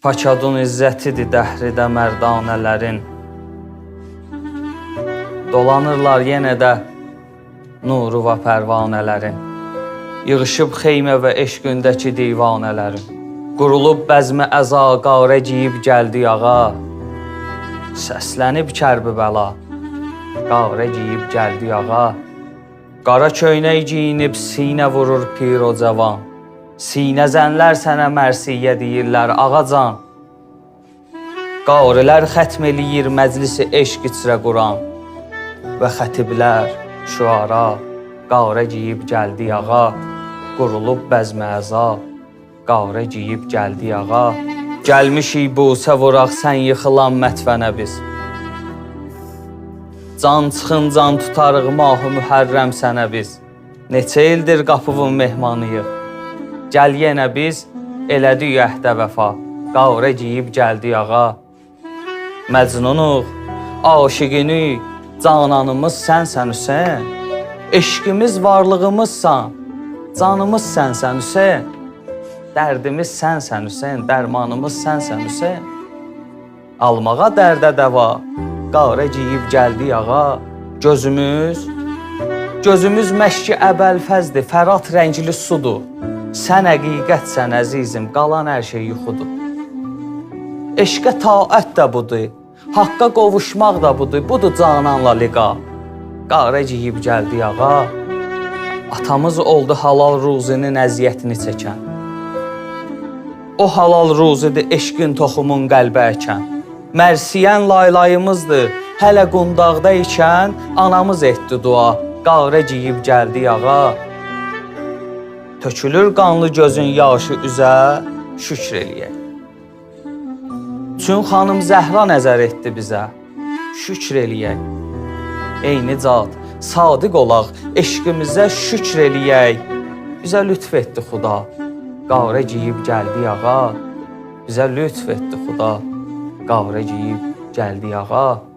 Paçadun izzətidir dəhridə mərdanələrin. Dolanırlar yenə də nuru və pərvanələrin. Yığışıb xeymə və eşqündəki divanələrin. Qurulub bəzmə əza, qarə giyib gəldi ağa. Səslənib kərbi bəla, qarə giyib gəldi ağa. Qara köynək giyinib sinə vurur pir o cavan. Sinə zənlər sənə mərsiyə deyirlər ağacan. Qarilər xətm eləyir məclisi eşq içrə Quran. Və xətiblər, şüara, qarə giyib gəldi ağa. Qurulub bəzmə əza, qarə giyib gəldi ağa. Gəlmişik busə vuraq sən yıxılan mətvənə biz. Can çıxın can tutarıq mahı mühərrəm sənə biz. Neçə ildir qapıvın mehmanıyıq. Gəl yenə biz, elədik əhdə vəfa. Qarə giyib gəldi ağa. Məcnunuq, aşiqinik, cananımız sənsən Hüseyn. Eşqimiz varlığımızsan, canımız sənsən Hüseyn. Dərdimiz sənsən Hüseyn, dərmanımız sənsən Hüseyn. Almağa dərdə dəva, qarə giyib gəldi ağa. Gözümüz məşki əbəlfəzdir, fərat rəngli sudur. Sən həqiqətsən əzizim, qalan hər şey yuxudur. Eşqə taət də budur, haqqa qovuşmaq da budur cananla liqa. Qarə giyib gəldi ağa. Atamız oldu halal ruzinin əziyyətini çəkən. O halal ruzidir eşqin toxumun qəlbə əkən. Mərsiyən laylayımızdır, hələ qundaqda ikən anamız etdi dua. Qarə giyib gəldi ağa. Tökülür qanlı gözün yaşı üzə, şükr eləyək. Çün xanım Zəhra nəzər etdi bizə, şükr eləyək. Eyni zat, sadiq olaq, eşqimizə şükr eləyək. Bizə lütf etdi Xuda, qarə giyib gəldi ağa. Bizə lütf etdi Xuda, qarə giyib gəldi ağa.